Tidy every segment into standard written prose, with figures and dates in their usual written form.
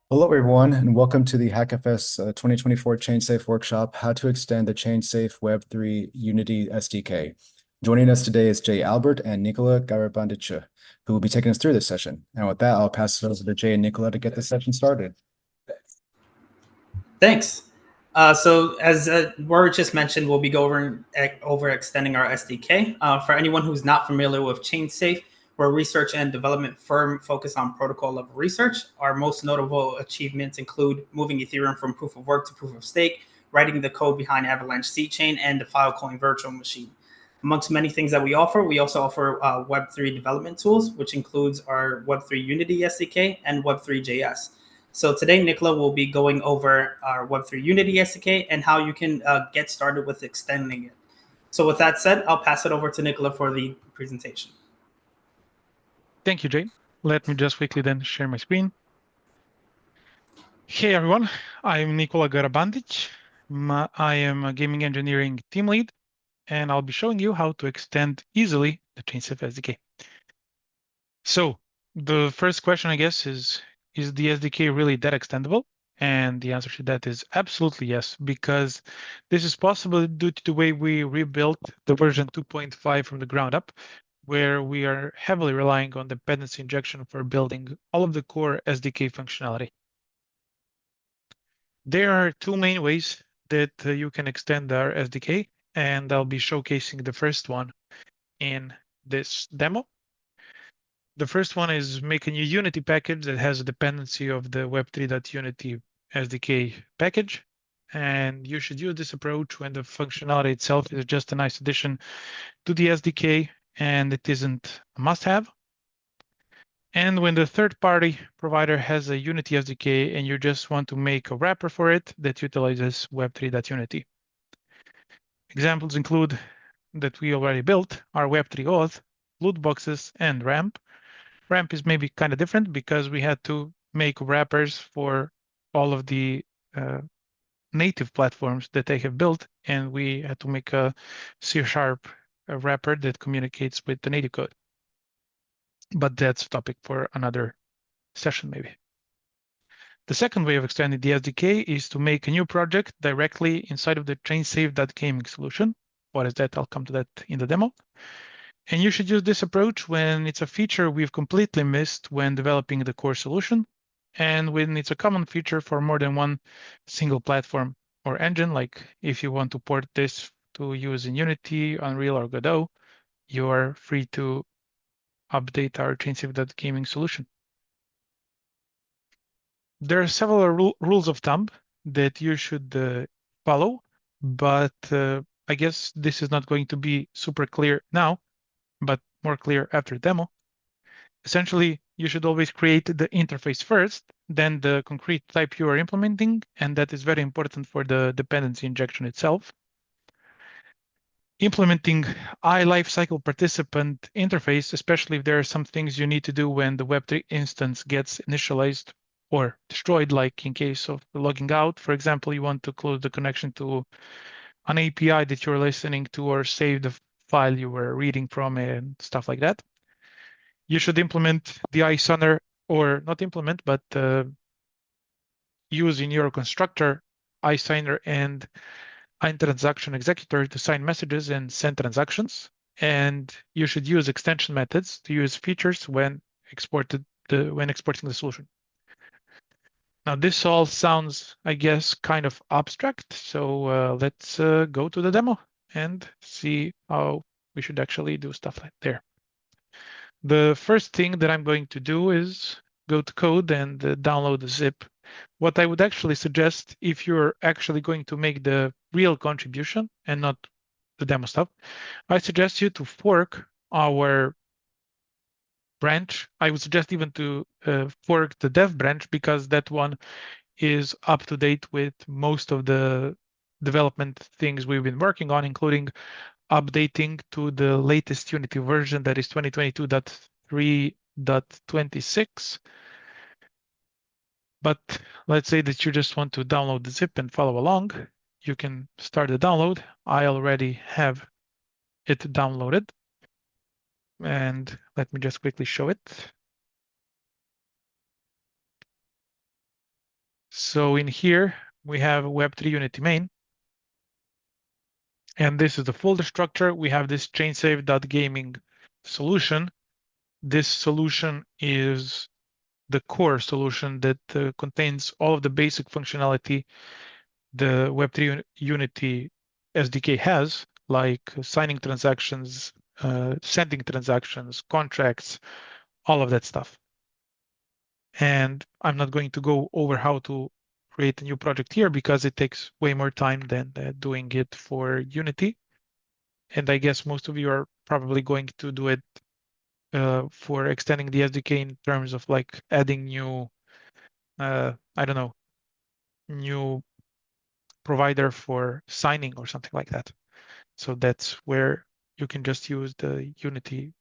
Hello, everyone, and welcome to the HackFS 2024 ChainSafe workshop, How to Extend the ChainSafe Web3 Unity SDK. Joining us today is Jay Albert and Nikola Garabandic, who will be taking us through this session. And with that, I'll pass it over to Jay and Nikola to get this session started. Thanks. So as Rory just mentioned, we'll be going over extending our SDK. For anyone who's not familiar with ChainSafe, we're a research and development firm focused on protocol level research. Our most notable achievements include moving Ethereum from proof of work to proof of stake, writing the code behind Avalanche C chain, and the Filecoin virtual machine. Amongst many things that we also offer Web3 development tools, which includes our Web3 Unity SDK and Web3.js. So today, Nikola will be going over our Web3 Unity SDK and how you can get started with extending it. So with that said, I'll pass it over to Nikola for the presentation. Thank you, Jay. Let me just quickly then share my screen. Hey, everyone. I'm Nikola Garabandic. I am a gaming engineering team lead, and I'll be showing you how to extend easily the ChainSafe SDK. So the first question, I guess, is the SDK really that extendable? And the answer to that is absolutely yes, because this is possible due to the way we rebuilt the version 2.5 from the ground up, where we are heavily relying on dependency injection for building all of the core SDK functionality. There are two main ways that you can extend our SDK, and I'll be showcasing the first one in this demo. The first one is make a new Unity package that has a dependency of the web3.unity SDK package. And you should use this approach when the functionality itself is just a nice addition to the SDK and it isn't a must-have. And when the third-party provider has a Unity SDK and you just want to make a wrapper for it that utilizes web3.unity. Examples include that we already built our Web3 auth, loot boxes, and ramp. Ramp is maybe kind of different because we had to make wrappers for all of the native platforms that they have built, and we had to make a C# wrapper that communicates with the native code. But that's a topic for another session, maybe. The second way of extending the SDK is to make a new project directly inside of the ChainSafe.gaming solution. What is that? I'll come to that in the demo. And you should use this approach when it's a feature we've completely missed when developing the core solution, and when it's a common feature for more than one single platform or engine, like if you want to port this to use in Unity, Unreal, or Godot, you are free to update our ChainSafe.gaming solution. There are several rules of thumb that you should follow, but I guess this is not going to be super clear now, but more clear after demo. Essentially, you should always create the interface first, then the concrete type you are implementing, and that is very important for the dependency injection itself. Implementing iLifecycle participant interface, especially if there are some things you need to do when the Web3 instance gets initialized or destroyed, like in case of logging out. For example, you want to close the connection to an API that you're listening to or save the file you were reading from and stuff like that. You should implement the iSigner, or not implement, but use in your constructor iSigner and iTransaction executor to sign messages and send transactions. And you should use extension methods to use features when exporting the solution. Now, this all sounds, I guess, kind of abstract. So let's go to the demo and see how we should actually do stuff like there. The first thing that I'm going to do is go to code and download the zip. What I would actually suggest, if you're actually going to make the real contribution and not the demo stuff, I suggest you to fork our branch. I would suggest even to fork the dev branch, because that one is up to date with most of the development things we've been working on, including updating to the latest Unity version that is 2022.3.26. But let's say that you just want to download the zip and follow along. You can start the download. I already have it downloaded. And let me just quickly show it. So in here, we have Web3 Unity main. And this is the folder structure. We have this chainsafe.gaming solution. This solution is the core solution that contains all of the basic functionality the Web3 Unity SDK has, like signing transactions, sending transactions, contracts, all of that stuff. And I'm not going to go over how to create a new project here because it takes way more time than doing it for Unity. And I guess most of you are probably going to do it for extending the SDK in terms of like adding new, I don't know, new provider for signing or something like that. So that's where you can just use the Unity,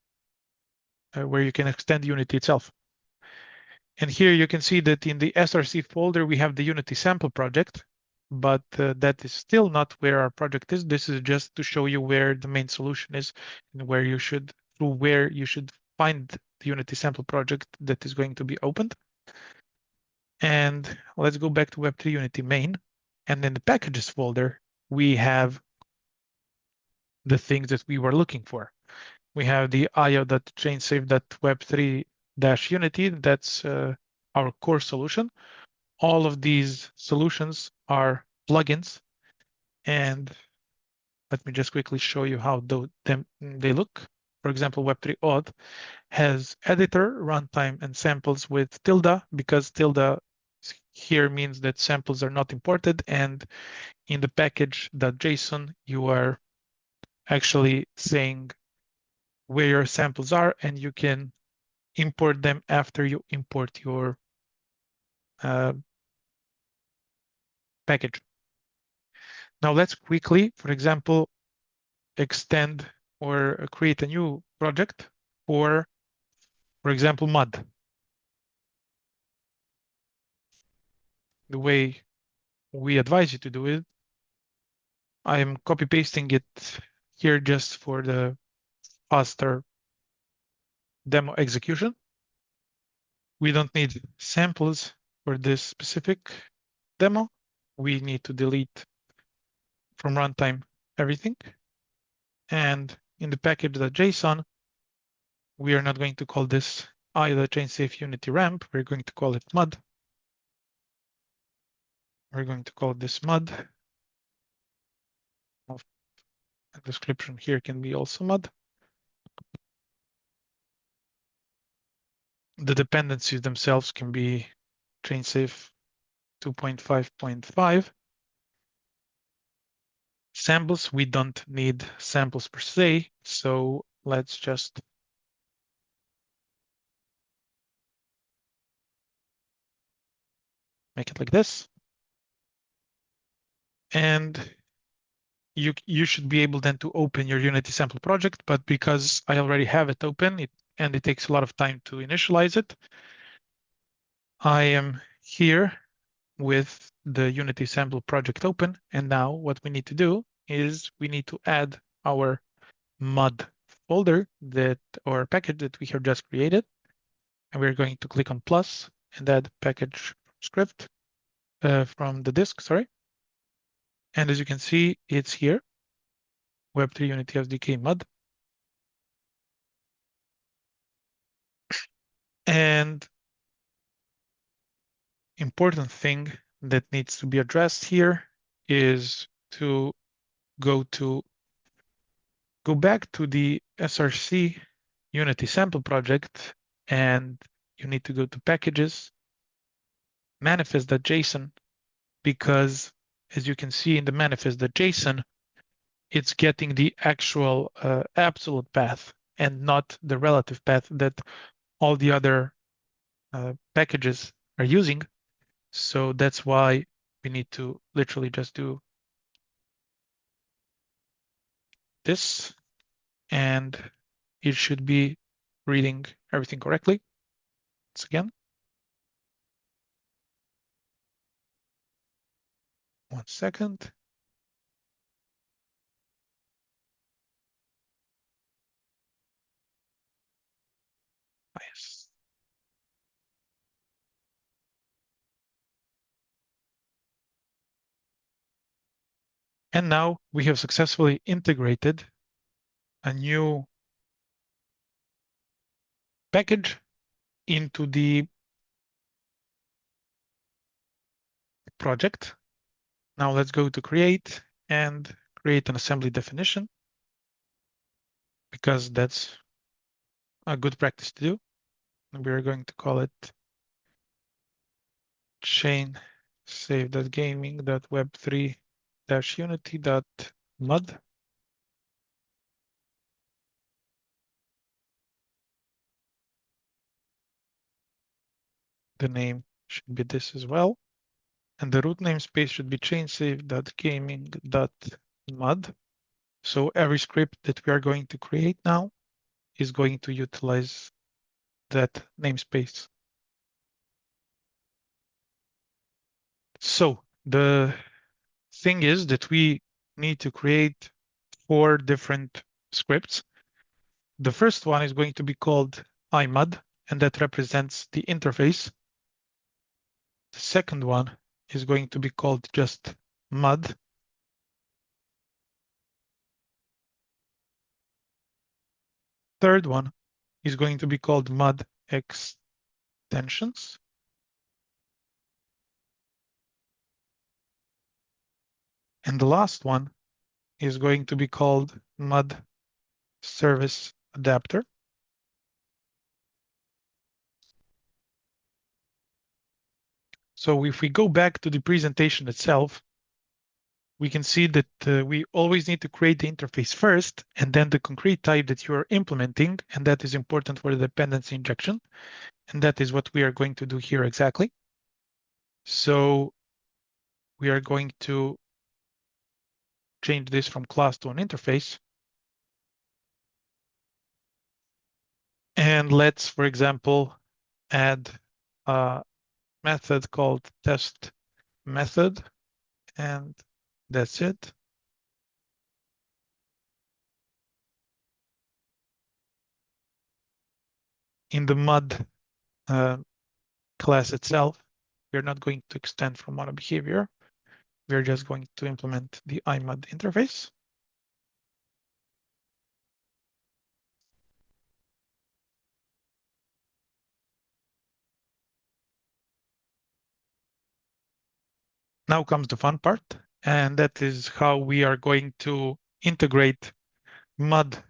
where you can extend Unity itself. And here you can see that in the SRC folder, we have the Unity sample project, but that is still not where our project is. This is just to show you where the main solution is and where you should find the Unity sample project that is going to be opened. And let's go back to Web3 Unity main. And in the packages folder, we have the things that we were looking for. We have the io.chainsafe.web3-unity. That's our core solution. All of these solutions are plugins. And let me just quickly show you how they look. For example, Web3 Auth has editor, runtime, and samples with tilde, because tilde here means that samples are not imported. And in the package.json, you are actually saying where your samples are, and you can import them after you import your package. Now let's quickly, for example, extend or create a new project for example, mud. The way we advise you to do it, I am copy pasting it here just for the faster demo execution. We don't need samples for this specific demo. We need to delete from runtime everything. And in the package.json, we are not going to call this either ChainSafe Unity ramp. We're going to call it mud. We're going to call this mud. The description here can be also mud. The dependencies themselves can be ChainSafe 2.5.5. Samples, we don't need samples per se, so let's just make it like this. And you should be able then to open your Unity sample project, but because I already have it open, and it takes a lot of time to initialize it, I am here with the Unity sample project open. And now what we need to do is we need to add our mud folder or package that we have just created. And we're going to click on plus and add package script from the disk, sorry. And as you can see, it's here, Web3 Unity SDK mud. And important thing that needs to be addressed here is to go back to the SRC Unity sample project, and you need to go to packages, manifest.json, because as you can see in the manifest.json, it's getting the actual absolute path and not the relative path that all the other packages are using. So that's why we need to literally just do this, and it should be reading everything correctly. Once again, 1 second. Yes. And now we have successfully integrated a new package into the project. Now let's go to create and create an assembly definition, because that's a good practice to do. And we're going to call it ChainSafe.gaming.web3-unity.mud. The name should be this as well. And the root namespace should be chainsafe.gaming.mud. So every script that we are going to create now is going to utilize that namespace. So the thing is that we need to create 4 different scripts. The first one is going to be called imud, and that represents the interface. The second one is going to be called just mud. Third one is going to be called mud extensions. And the last one is going to be called mud service adapter. So if we go back to the presentation itself, we can see that we always need to create the interface first, and then the concrete type that you are implementing, and that is important for the dependency injection. And that is what we are going to do here exactly. So we are going to change this from class to an interface. And let's, for example, add a method called test method, and that's it. In the mud class itself, we're not going to extend from mono behavior. We're just going to implement the imud interface. Now comes the fun part, and that is how we are going to integrate mud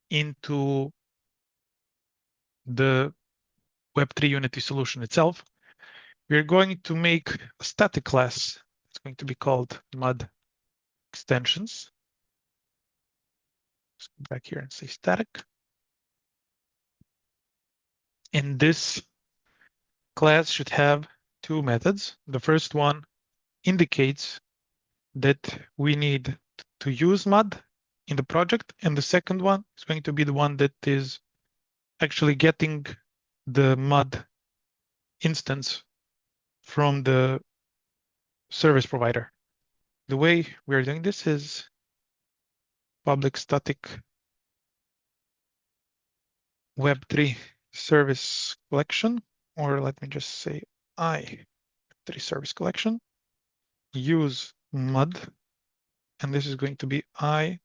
into the Web3 Unity solution itself. We're going to make a static class. It's going to be called mud extensions. Let's go back here and say static. And this class should have 2 methods. The first one indicates that we need to use mud in the project, and the second one is going to be the one that is actually getting the mud instance from the service provider. The way we are doing this is public static Web3 service collection, or let me just say i3 service collection, use mud, and this is going to be I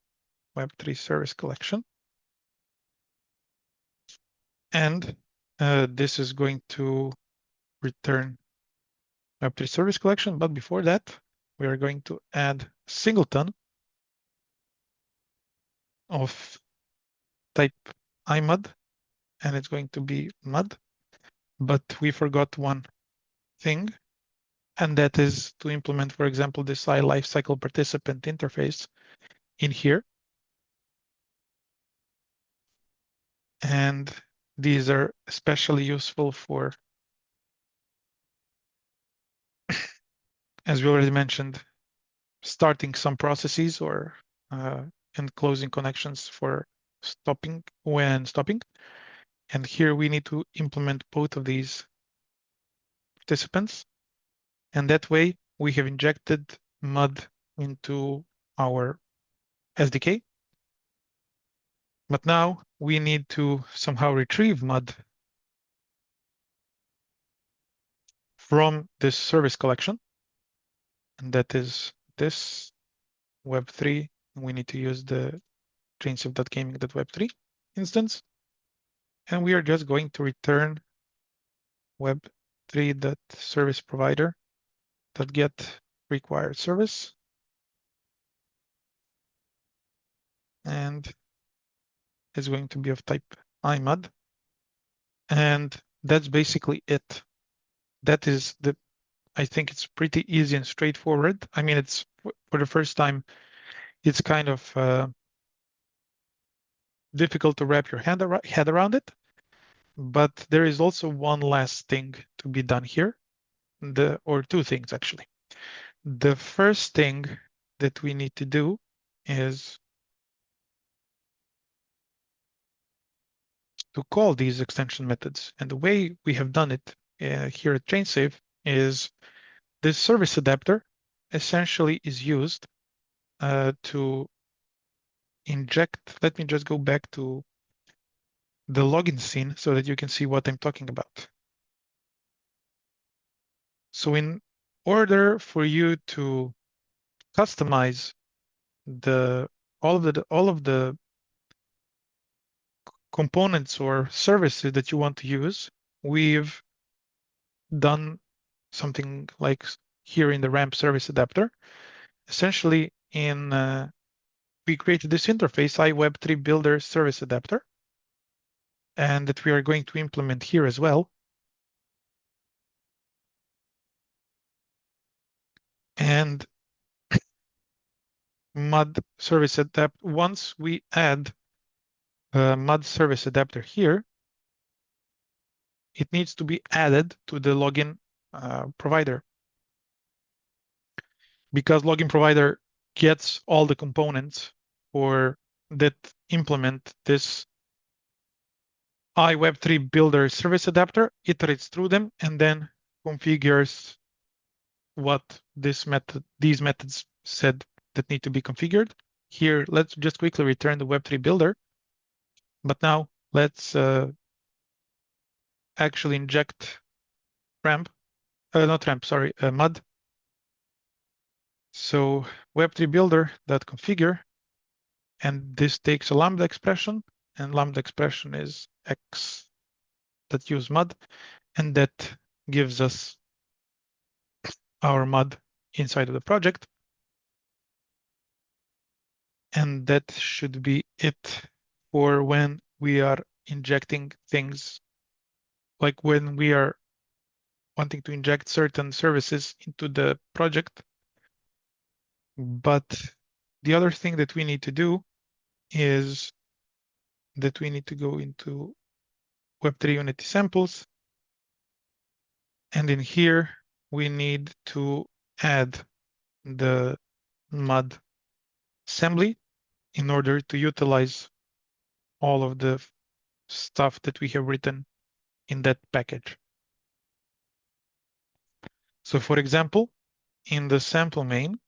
Web3 service collection. And this is going to return Web3 service collection. But before that, we are going to add singleton of type imud, and it's going to be mud. But we forgot one thing, and that is to implement, for example, this I lifecycle participant interface in here. And these are especially useful for, as we already mentioned, starting some processes or and closing connections for stopping when stopping. And here we need to implement both of these participants. And that way we have injected mud into our SDK. But now we need to somehow retrieve mud from this service collection. And that is this Web3. We need to use the ChainSafe.gaming.web3 instance. And we are just going to return web3.serviceprovider.get required service. And it's going to be of type imud. And that's basically it. That is I think it's pretty easy and straightforward. I mean, it's for the first time, it's kind of difficult to wrap your head around it. But there is also one last thing to be done here, or two things actually. The first thing that we need to do is to call these extension methods. And the way we have done it here at ChainSafe is this service adapter essentially is used to inject. Let me just go back to the login scene so that you can see what I'm talking about. So in order for you to customize all of the components or services that you want to use, we've done something like here in the ramp service adapter. Essentially, we created this interface, iWeb3 Builder Service Adapter, and that we are going to implement here as well. And MUD service adapter, once we add MUD service adapter here, it needs to be added to the login provider, because login provider gets all the components for that implement this iWeb3 Builder Service Adapter, iterates through them, and then configures what these methods said that need to be configured. Here, let's just quickly return the Web3 builder. But now let's actually inject MUD. So Web3 builder.configure, and this takes a lambda expression, and lambda expression is x that use MUD, and that gives us our MUD inside of the project. And that should be it for when we are injecting things, like when we are wanting to inject certain services into the project. But the other thing that we need to do is that we need to go into Web3 Unity samples. And in here, we need to add the MUD assembly in order to utilize all of the stuff that we have written in that package. So for example, in the sample main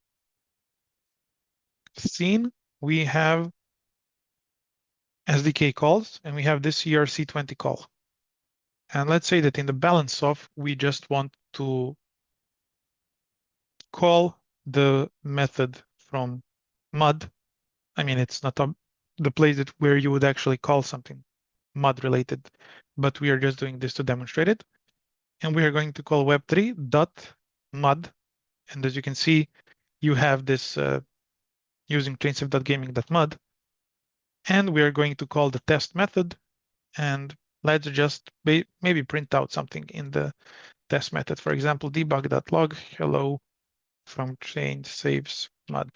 scene, we have SDK calls, and we have this ERC20 call. And let's say that in the balance of, we just want to call the method from MUD. I mean, it's not the place where you would actually call something MUD related, but we are just doing this to demonstrate it. And we are going to call web3.mud. And as you can see, you have this using ChainSafe.gaming.mud. And we are going to call the test method. And let's just maybe print out something in the test method. For example, debug.log hello from ChainSafe's mud.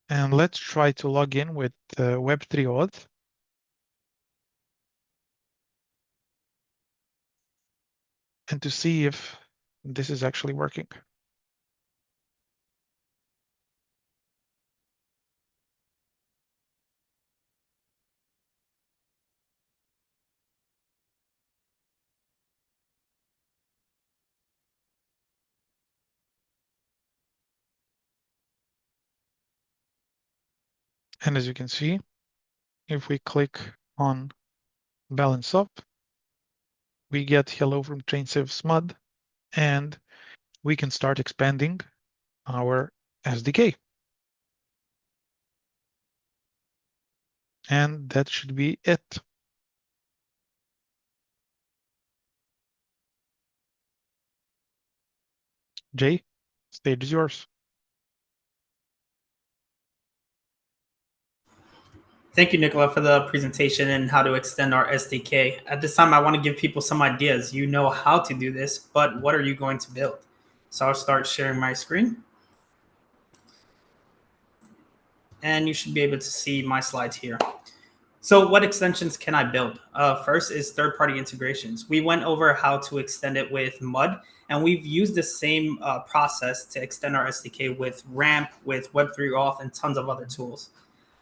And let's try to log in with Web3 auth. And to see if this is actually working. And as you can see, if we click on balance up, we get hello from ChainSafe SMUD, and we can start expanding our SDK. And that should be it. Jay, stage is yours. Thank you, Nikola, for the presentation and how to extend our SDK. At this time, I want to give people some ideas. You know how to do this, but what are you going to build? So I'll start sharing my screen. And you should be able to see my slides here. So what extensions can I build? First is third-party integrations. We went over how to extend it with Mud, and we've used the same process to extend our SDK with RAMP, with Web3 Auth, and tons of other tools.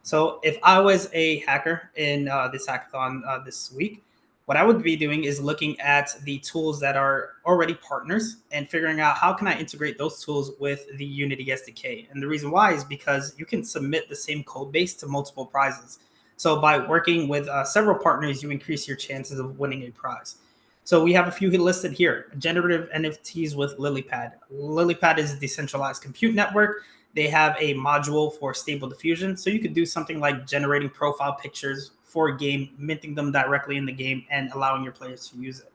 So if I was a hacker in this hackathon this week, what I would be doing is looking at the tools that are already partners and figuring out how can I integrate those tools with the Unity SDK. And the reason why is because you can submit the same code base to multiple prizes. So by working with several partners, you increase your chances of winning a prize. So we have a few listed here. Generative NFTs with LilyPad. LilyPad is a decentralized compute network. They have a module for stable diffusion. So you could do something like generating profile pictures for a game, minting them directly in the game, and allowing your players to use it.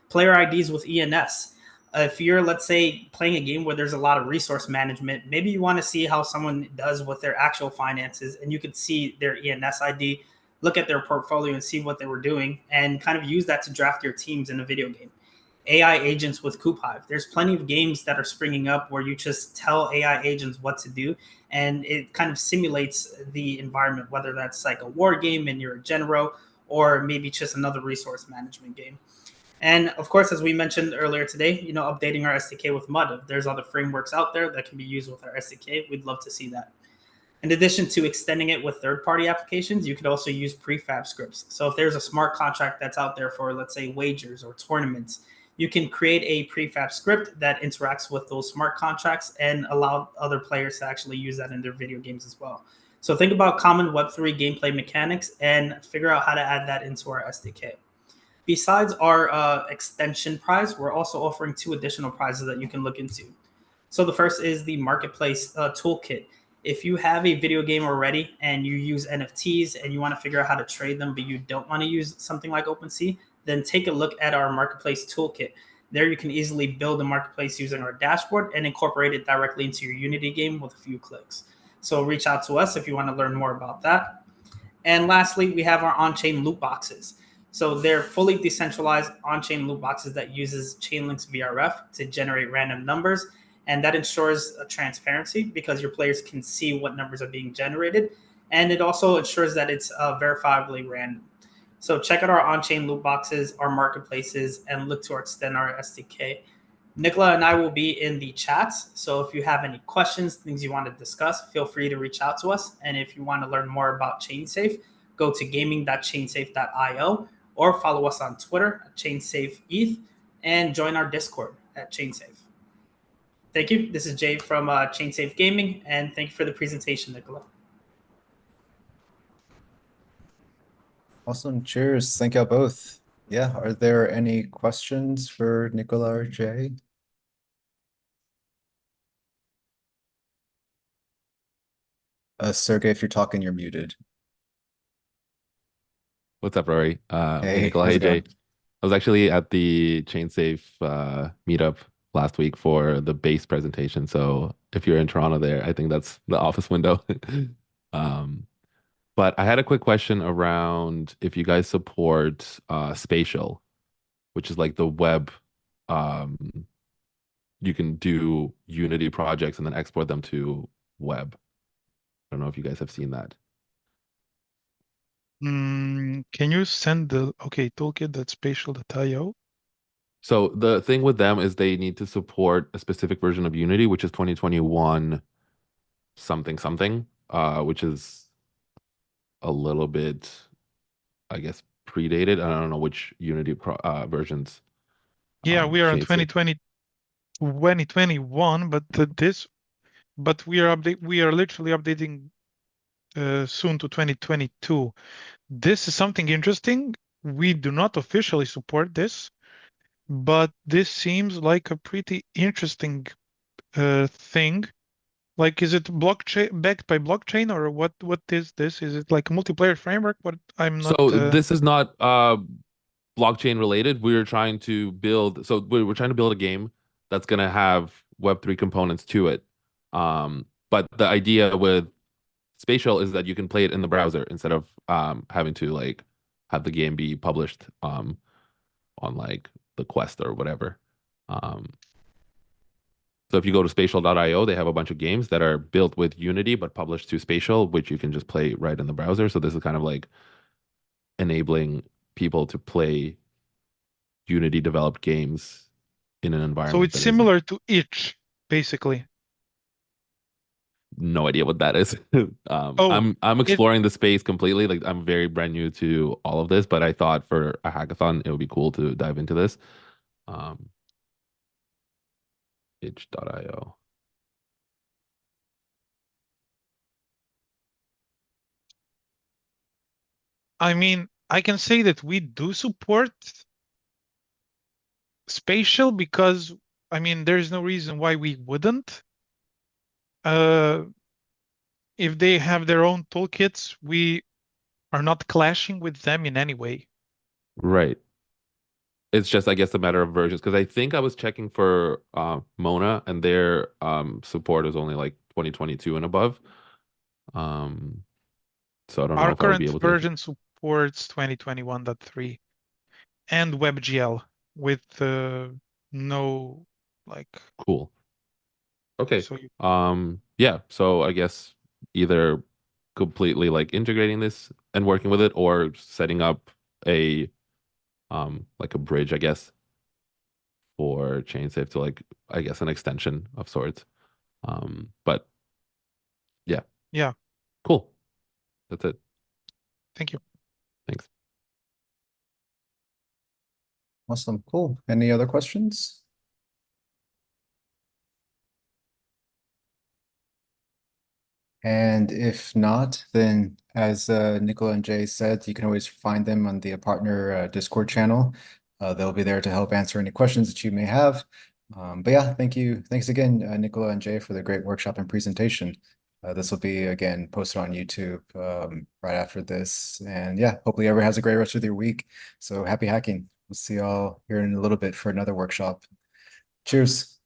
Player IDs with ENS. If you're, let's say, playing a game where there's a lot of resource management, maybe you want to see how someone does with their actual finances, and you could see their ENS ID, look at their portfolio and see what they were doing, and kind of use that to draft your teams in a video game. AI agents with KubeHive. There's plenty of games that are springing up where you just tell AI agents what to do, and it kind of simulates the environment, whether that's like a war game and you're a general, or maybe just another resource management game. And of course, as we mentioned earlier today, updating our SDK with Mud. If there's other frameworks out there that can be used with our SDK, we'd love to see that. In addition to extending it with third-party applications, you could also use prefab scripts. So if there's a smart contract that's out there for, let's say, wagers or tournaments, you can create a prefab script that interacts with those smart contracts and allow other players to actually use that in their video games as well. So think about common Web3 gameplay mechanics and figure out how to add that into our SDK. Besides our extension prize, we're also offering 2 additional prizes that you can look into. So the first is the marketplace toolkit. If you have a video game already and you use NFTs and you want to figure out how to trade them, but you don't want to use something like OpenSea, then take a look at our marketplace toolkit. There you can easily build a marketplace using our dashboard and incorporate it directly into your Unity game with a few clicks. So reach out to us if you want to learn more about that. And lastly, we have our on-chain loot boxes. So they're fully decentralized on-chain loot boxes that uses Chainlink's VRF to generate random numbers. And that ensures transparency because your players can see what numbers are being generated. And it also ensures that it's verifiably random. So check out our on-chain loot boxes, our marketplaces, and look to extend our SDK. Nikola and I will be in the chats. So if you have any questions, things you want to discuss, feel free to reach out to us. And if you want to learn more about ChainSafe, go to gaming.chainsafe.io or follow us on Twitter at ChainSafeETH and join our Discord at ChainSafe. Thank you. This is Jay from ChainSafe Gaming, and thank you for the presentation, Nikola. Awesome. Cheers. Thank y'all both. Yeah. Are there any questions for Nikola or Jay? Sergey, if you're talking, you're muted. What's up, Rory? Hey, Nikola, how's hey, it going? Jay. I was actually at the ChainSafe meetup last week for the base presentation. So if you're in Toronto there, I think that's the office window. But I had a quick question around if you guys support spatial, which is like the web. You can do Unity projects and then export them to web. I don't know if you guys have seen that. Can you send the toolkit.spatial.io? So the thing with them is they need to support a specific version of Unity, which is 2021 something something, which is a little bit, I guess, predated. I don't know which Unity versions. Yeah, we are in ChainSafe. 2021, but we are literally updating soon to 2022. This is something interesting. We do not officially support this, but this seems like a pretty interesting thing. Like, is it blockchain backed by blockchain, or what is this? Is it like a multiplayer framework? What I'm not So this is not blockchain related. We're trying to build, so we're trying to build a game that's gonna have Web3 components to it. But the idea with Spatial is that you can play it in the browser instead of having to like have the game be published on like the Quest or whatever. Um, so if you go to spatial.io, they have a bunch of games that are built with Unity but published to Spatial, which you can just play right in the browser. So this is kind of like enabling people to play Unity developed games in an so environment it's that isn't. similar to itch, basically. No idea what that is. Oh, I'm it exploring the space completely. Like I'm very brand new to all of this, but I thought for a hackathon it would be cool to dive into this. Um, itch.io. I mean, I can say that we do support Spatial because, I mean, there's no reason why we wouldn't. Uh, if they have their own toolkits, we are not clashing with them in any way. Right. It's just, I guess, a matter of versions because I think I was checking for Mona and their support is only like 2022 and above. Um, so I don't know Our if I would be current able to. version supports 2021.3 and WebGL with no like Cool. Okay. so you, Yeah. So I guess either completely like integrating this and working with it or setting up a like a bridge, I guess, for ChainSafe to like I guess an extension of sorts. But yeah, yeah, cool. That's it. thank you. Thanks. Awesome. Cool. Any other questions? And if not, then as Nikola and Jay said, you can always find them on the partner Discord channel. They'll be there to help answer any questions that you may have. But yeah, thank you. Thanks again, Nikola and Jay, for the great workshop and presentation. This will be, again, posted on YouTube right after this. And yeah, hopefully everyone has a great rest of your week. So happy hacking. We'll see y'all here in a little bit for another workshop. Cheers.